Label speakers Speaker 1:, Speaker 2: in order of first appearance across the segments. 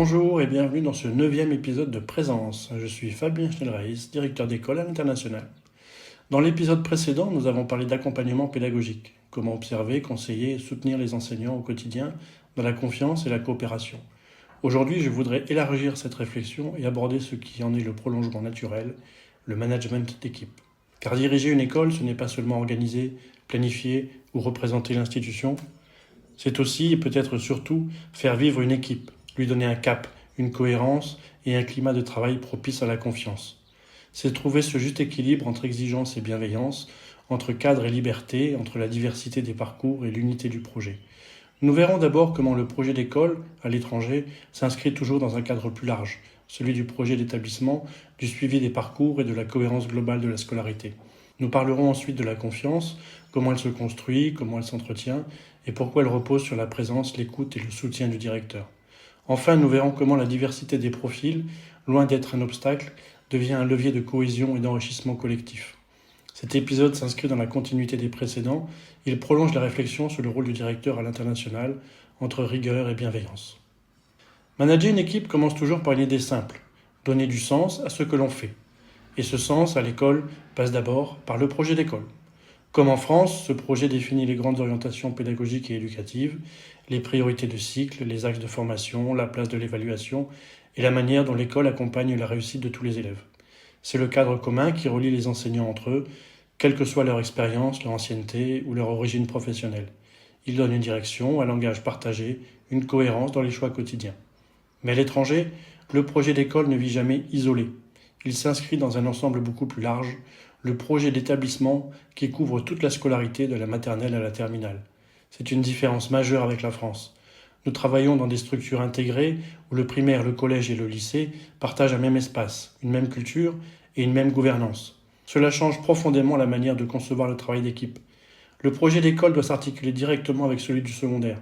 Speaker 1: Bonjour et bienvenue dans ce 9e épisode de Présence. Je suis Fabien Schnellreis, directeur d'école à l'international. Dans l'épisode précédent, nous avons parlé d'accompagnement pédagogique, comment observer, conseiller et soutenir les enseignants au quotidien dans la confiance et la coopération. Aujourd'hui, je voudrais élargir cette réflexion et aborder ce qui en est le prolongement naturel, le management d'équipe. Car diriger une école, ce n'est pas seulement organiser, planifier ou représenter l'institution, c'est aussi et peut-être surtout faire vivre une équipe, lui donner un cap, une cohérence et un climat de travail propice à la confiance. C'est trouver ce juste équilibre entre exigence et bienveillance, entre cadre et liberté, entre la diversité des parcours et l'unité du projet. Nous verrons d'abord comment le projet d'école, à l'étranger, s'inscrit toujours dans un cadre plus large, celui du projet d'établissement, du suivi des parcours et de la cohérence globale de la scolarité. Nous parlerons ensuite de la confiance, comment elle se construit, comment elle s'entretient, et pourquoi elle repose sur la présence, l'écoute et le soutien du directeur. Enfin, nous verrons comment la diversité des profils, loin d'être un obstacle, devient un levier de cohésion et d'enrichissement collectif. Cet épisode s'inscrit dans la continuité des précédents. Il prolonge la réflexion sur le rôle du directeur à l'international, entre rigueur et bienveillance. Manager une équipe commence toujours par une idée simple, donner du sens à ce que l'on fait. Et ce sens, à l'école, passe d'abord par le projet d'école. Comme en France, ce projet définit les grandes orientations pédagogiques et éducatives, les priorités de cycle, les axes de formation, la place de l'évaluation et la manière dont l'école accompagne la réussite de tous les élèves. C'est le cadre commun qui relie les enseignants entre eux, quelle que soit leur expérience, leur ancienneté ou leur origine professionnelle. Il donne une direction, un langage partagé, une cohérence dans les choix quotidiens. Mais à l'étranger, le projet d'école ne vit jamais isolé. Il s'inscrit dans un ensemble beaucoup plus large, le projet d'établissement qui couvre toute la scolarité de la maternelle à la terminale. C'est une différence majeure avec la France. Nous travaillons dans des structures intégrées où le primaire, le collège et le lycée partagent un même espace, une même culture et une même gouvernance. Cela change profondément la manière de concevoir le travail d'équipe. Le projet d'école doit s'articuler directement avec celui du secondaire.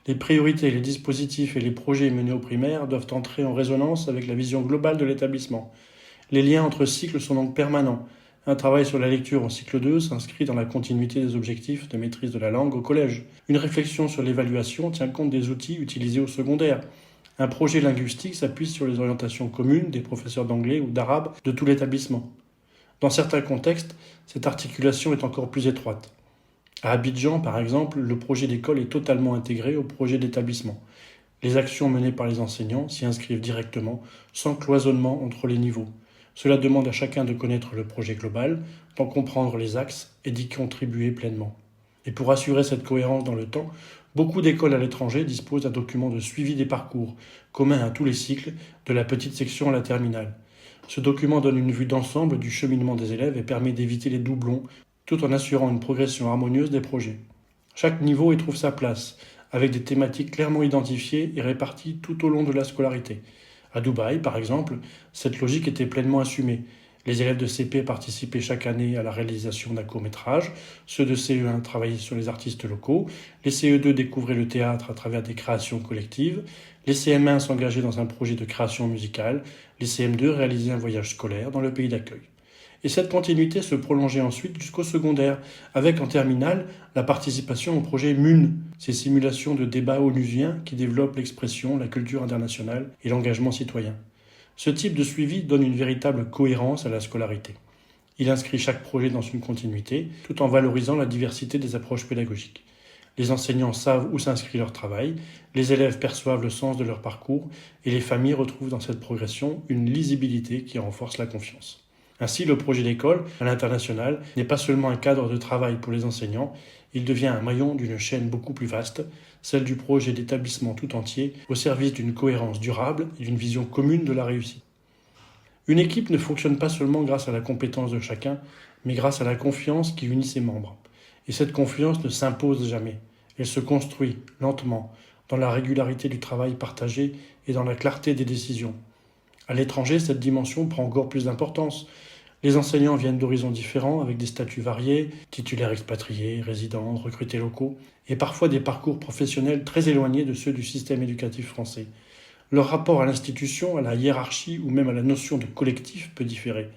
Speaker 1: Les priorités, les dispositifs et les projets menés au primaire doivent entrer en résonance avec la vision globale de l'établissement. Les liens entre cycles sont donc permanents. Un travail sur la lecture en cycle 2 s'inscrit dans la continuité des objectifs de maîtrise de la langue au collège. Une réflexion sur l'évaluation tient compte des outils utilisés au secondaire. Un projet linguistique s'appuie sur les orientations communes des professeurs d'anglais ou d'arabe de tout l'établissement. Dans certains contextes, cette articulation est encore plus étroite. À Abidjan, par exemple, le projet d'école est totalement intégré au projet d'établissement. Les actions menées par les enseignants s'y inscrivent directement, sans cloisonnement entre les niveaux. Cela demande à chacun de connaître le projet global, d'en comprendre les axes et d'y contribuer pleinement. Et pour assurer cette cohérence dans le temps, beaucoup d'écoles à l'étranger disposent d'un document de suivi des parcours, commun à tous les cycles, de la petite section à la terminale. Ce document donne une vue d'ensemble du cheminement des élèves et permet d'éviter les doublons, tout en assurant une progression harmonieuse des projets. Chaque niveau y trouve sa place, avec des thématiques clairement identifiées et réparties tout au long de la scolarité. À Dubaï, par exemple, cette logique était pleinement assumée. Les élèves de CP participaient chaque année à la réalisation d'un court-métrage, ceux de CE1 travaillaient sur les artistes locaux, les CE2 découvraient le théâtre à travers des créations collectives, les CM1 s'engageaient dans un projet de création musicale, les CM2 réalisaient un voyage scolaire dans le pays d'accueil. Et cette continuité se prolongeait ensuite jusqu'au secondaire, avec en terminale la participation au projet MUN, ces simulations de débats onusiens qui développent l'expression, la culture internationale et l'engagement citoyen. Ce type de suivi donne une véritable cohérence à la scolarité. Il inscrit chaque projet dans une continuité, tout en valorisant la diversité des approches pédagogiques. Les enseignants savent où s'inscrit leur travail, les élèves perçoivent le sens de leur parcours et les familles retrouvent dans cette progression une lisibilité qui renforce la confiance. Ainsi, le projet d'école à l'international n'est pas seulement un cadre de travail pour les enseignants, il devient un maillon d'une chaîne beaucoup plus vaste, celle du projet d'établissement tout entier, au service d'une cohérence durable et d'une vision commune de la réussite. Une équipe ne fonctionne pas seulement grâce à la compétence de chacun, mais grâce à la confiance qui unit ses membres. Et cette confiance ne s'impose jamais, elle se construit lentement, dans la régularité du travail partagé et dans la clarté des décisions. À l'étranger, cette dimension prend encore plus d'importance. Les enseignants viennent d'horizons différents, avec des statuts variés, titulaires expatriés, résidents, recrutés locaux, et parfois des parcours professionnels très éloignés de ceux du système éducatif français. Leur rapport à l'institution, à la hiérarchie ou même à la notion de collectif peut différer.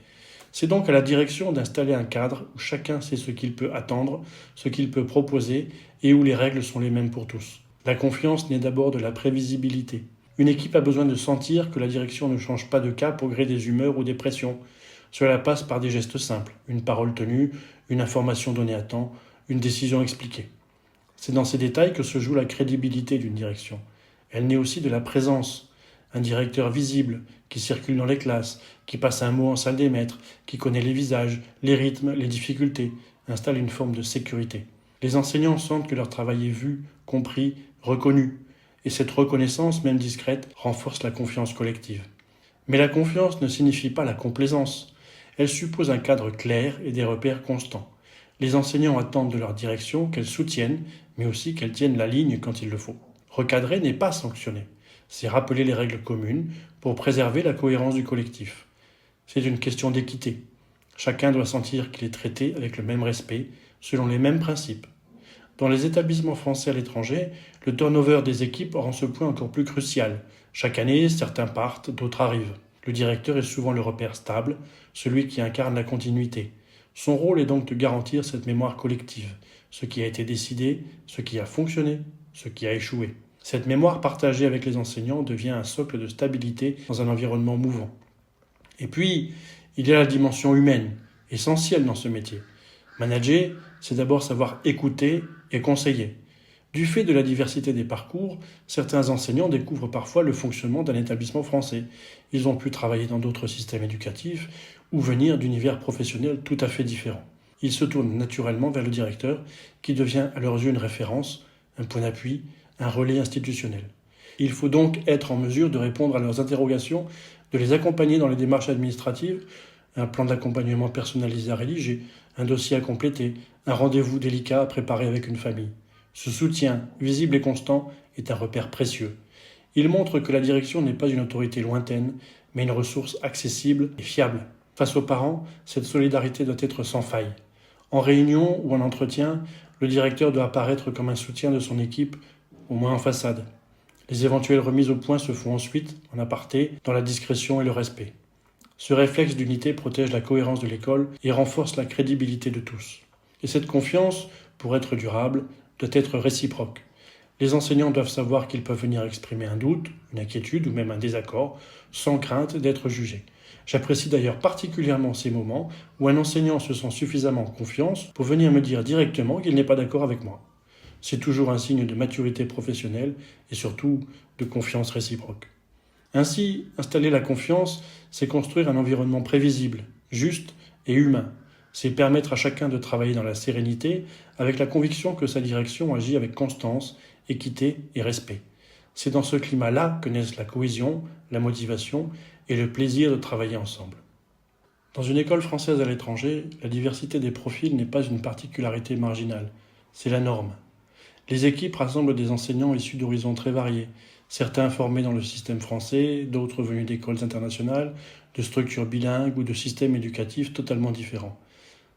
Speaker 1: C'est donc à la direction d'installer un cadre où chacun sait ce qu'il peut attendre, ce qu'il peut proposer et où les règles sont les mêmes pour tous. La confiance naît d'abord de la prévisibilité. Une équipe a besoin de sentir que la direction ne change pas de cap au gré des humeurs ou des pressions. Cela passe par des gestes simples, une parole tenue, une information donnée à temps, une décision expliquée. C'est dans ces détails que se joue la crédibilité d'une direction. Elle naît aussi de la présence. Un directeur visible, qui circule dans les classes, qui passe un mot en salle des maîtres, qui connaît les visages, les rythmes, les difficultés, installe une forme de sécurité. Les enseignants sentent que leur travail est vu, compris, reconnu. Et cette reconnaissance, même discrète, renforce la confiance collective. Mais la confiance ne signifie pas la complaisance. Elle suppose un cadre clair et des repères constants. Les enseignants attendent de leur direction qu'elle soutienne, mais aussi qu'elle tienne la ligne quand il le faut. Recadrer n'est pas sanctionner. C'est rappeler les règles communes pour préserver la cohérence du collectif. C'est une question d'équité. Chacun doit sentir qu'il est traité avec le même respect, selon les mêmes principes. Dans les établissements français à l'étranger, le turnover des équipes rend ce point encore plus crucial. Chaque année, certains partent, d'autres arrivent. Le directeur est souvent le repère stable, celui qui incarne la continuité. Son rôle est donc de garantir cette mémoire collective, ce qui a été décidé, ce qui a fonctionné, ce qui a échoué. Cette mémoire partagée avec les enseignants devient un socle de stabilité dans un environnement mouvant. Et puis, il y a la dimension humaine, essentielle dans ce métier. Manager, c'est d'abord savoir écouter et conseiller. Du fait de la diversité des parcours, certains enseignants découvrent parfois le fonctionnement d'un établissement français. Ils ont pu travailler dans d'autres systèmes éducatifs ou venir d'univers professionnels tout à fait différents. Ils se tournent naturellement vers le directeur, qui devient à leurs yeux une référence, un point d'appui, un relais institutionnel. Il faut donc être en mesure de répondre à leurs interrogations, de les accompagner dans les démarches administratives, un plan d'accompagnement personnalisé à rédiger, un dossier à compléter, un rendez-vous délicat à préparer avec une famille. Ce soutien, visible et constant, est un repère précieux. Il montre que la direction n'est pas une autorité lointaine, mais une ressource accessible et fiable. Face aux parents, cette solidarité doit être sans faille. En réunion ou en entretien, le directeur doit apparaître comme un soutien de son équipe, au moins en façade. Les éventuelles remises au point se font ensuite, en aparté, dans la discrétion et le respect. Ce réflexe d'unité protège la cohérence de l'école et renforce la crédibilité de tous. Et cette confiance, pour être durable, doit être réciproque. Les enseignants doivent savoir qu'ils peuvent venir exprimer un doute, une inquiétude ou même un désaccord, sans crainte d'être jugés. J'apprécie d'ailleurs particulièrement ces moments où un enseignant se sent suffisamment en confiance pour venir me dire directement qu'il n'est pas d'accord avec moi. C'est toujours un signe de maturité professionnelle et surtout de confiance réciproque. Ainsi, installer la confiance, c'est construire un environnement prévisible, juste et humain. C'est permettre à chacun de travailler dans la sérénité avec la conviction que sa direction agit avec constance, équité et respect. C'est dans ce climat-là que naissent la cohésion, la motivation et le plaisir de travailler ensemble. Dans une école française à l'étranger, la diversité des profils n'est pas une particularité marginale, c'est la norme. Les équipes rassemblent des enseignants issus d'horizons très variés, certains formés dans le système français, d'autres venus d'écoles internationales, de structures bilingues ou de systèmes éducatifs totalement différents.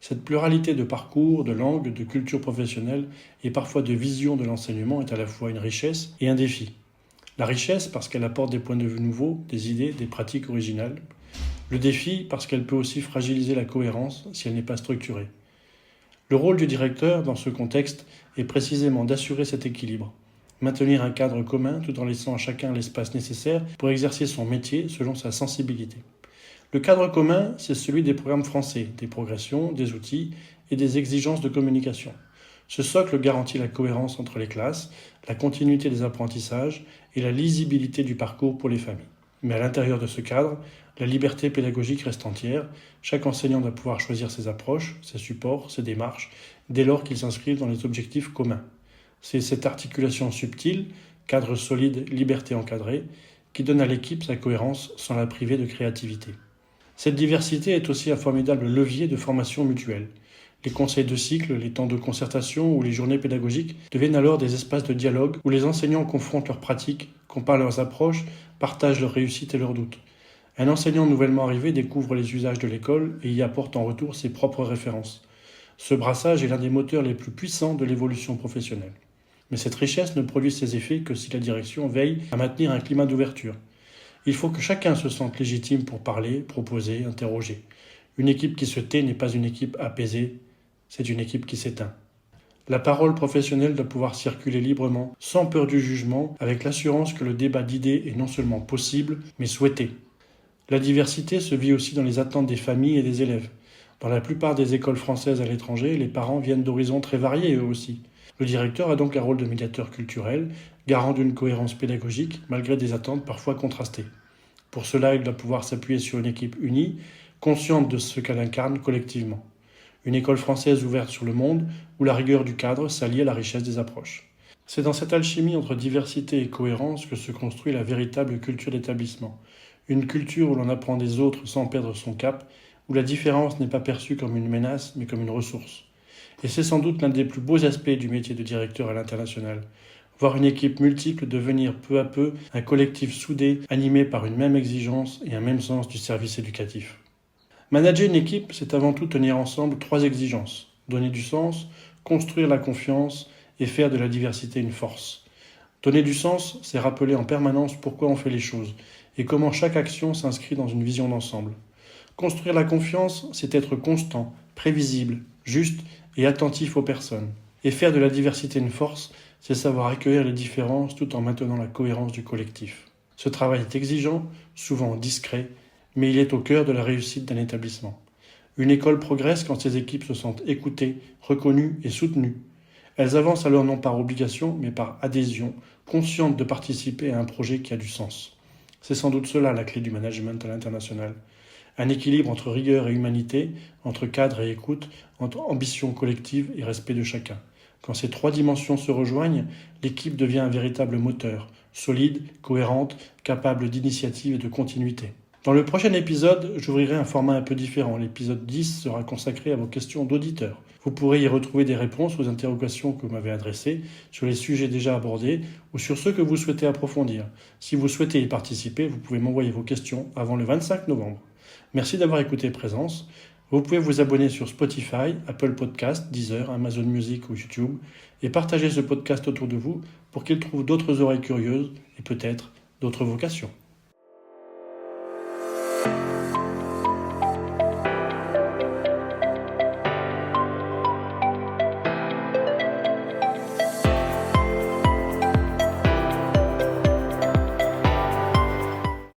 Speaker 1: Cette pluralité de parcours, de langues, de cultures professionnelles et parfois de visions de l'enseignement est à la fois une richesse et un défi. La richesse parce qu'elle apporte des points de vue nouveaux, des idées, des pratiques originales. Le défi parce qu'elle peut aussi fragiliser la cohérence si elle n'est pas structurée. Le rôle du directeur dans ce contexte est précisément d'assurer cet équilibre, maintenir un cadre commun tout en laissant à chacun l'espace nécessaire pour exercer son métier selon sa sensibilité. Le cadre commun, c'est celui des programmes français, des progressions, des outils et des exigences de communication. Ce socle garantit la cohérence entre les classes, la continuité des apprentissages et la lisibilité du parcours pour les familles. Mais à l'intérieur de ce cadre, la liberté pédagogique reste entière. Chaque enseignant doit pouvoir choisir ses approches, ses supports, ses démarches, dès lors qu'ils s'inscrivent dans les objectifs communs. C'est cette articulation subtile, cadre solide, liberté encadrée, qui donne à l'équipe sa cohérence sans la priver de créativité. Cette diversité est aussi un formidable levier de formation mutuelle. Les conseils de cycle, les temps de concertation ou les journées pédagogiques deviennent alors des espaces de dialogue où les enseignants confrontent leurs pratiques, comparent leurs approches, partagent leurs réussites et leurs doutes. Un enseignant nouvellement arrivé découvre les usages de l'école et y apporte en retour ses propres références. Ce brassage est l'un des moteurs les plus puissants de l'évolution professionnelle. Mais cette richesse ne produit ses effets que si la direction veille à maintenir un climat d'ouverture. Il faut que chacun se sente légitime pour parler, proposer, interroger. Une équipe qui se tait n'est pas une équipe apaisée, c'est une équipe qui s'éteint. La parole professionnelle doit pouvoir circuler librement, sans peur du jugement, avec l'assurance que le débat d'idées est non seulement possible, mais souhaité. La diversité se vit aussi dans les attentes des familles et des élèves. Dans la plupart des écoles françaises à l'étranger, les parents viennent d'horizons très variés eux aussi. Le directeur a donc un rôle de médiateur culturel, garant d'une cohérence pédagogique, malgré des attentes parfois contrastées. Pour cela, il doit pouvoir s'appuyer sur une équipe unie, consciente de ce qu'elle incarne collectivement. Une école française ouverte sur le monde, où la rigueur du cadre s'allie à la richesse des approches. C'est dans cette alchimie entre diversité et cohérence que se construit la véritable culture d'établissement. Une culture où l'on apprend des autres sans perdre son cap, où la différence n'est pas perçue comme une menace, mais comme une ressource. Et c'est sans doute l'un des plus beaux aspects du métier de directeur à l'international. Voir une équipe multiple devenir peu à peu un collectif soudé, animé par une même exigence et un même sens du service éducatif. Manager une équipe, c'est avant tout tenir ensemble 3 exigences. Donner du sens, construire la confiance et faire de la diversité une force. Donner du sens, c'est rappeler en permanence pourquoi on fait les choses et comment chaque action s'inscrit dans une vision d'ensemble. Construire la confiance, c'est être constant, prévisible, juste et attentif aux personnes. Et faire de la diversité une force, c'est savoir accueillir les différences tout en maintenant la cohérence du collectif. Ce travail est exigeant, souvent discret, mais il est au cœur de la réussite d'un établissement. Une école progresse quand ses équipes se sentent écoutées, reconnues et soutenues. Elles avancent alors non par obligation, mais par adhésion, conscientes de participer à un projet qui a du sens. C'est sans doute cela la clé du management à l'international. Un équilibre entre rigueur et humanité, entre cadre et écoute, entre ambition collective et respect de chacun. Quand ces 3 dimensions se rejoignent, l'équipe devient un véritable moteur, solide, cohérente, capable d'initiative et de continuité. Dans le prochain épisode, j'ouvrirai un format un peu différent. L'épisode 10 sera consacré à vos questions d'auditeurs. Vous pourrez y retrouver des réponses aux interrogations que vous m'avez adressées, sur les sujets déjà abordés ou sur ceux que vous souhaitez approfondir. Si vous souhaitez y participer, vous pouvez m'envoyer vos questions avant le 25 novembre. Merci d'avoir écouté Présence. Vous pouvez vous abonner sur Spotify, Apple Podcasts, Deezer, Amazon Music ou YouTube et partager ce podcast autour de vous pour qu'il trouve d'autres oreilles curieuses et peut-être d'autres vocations.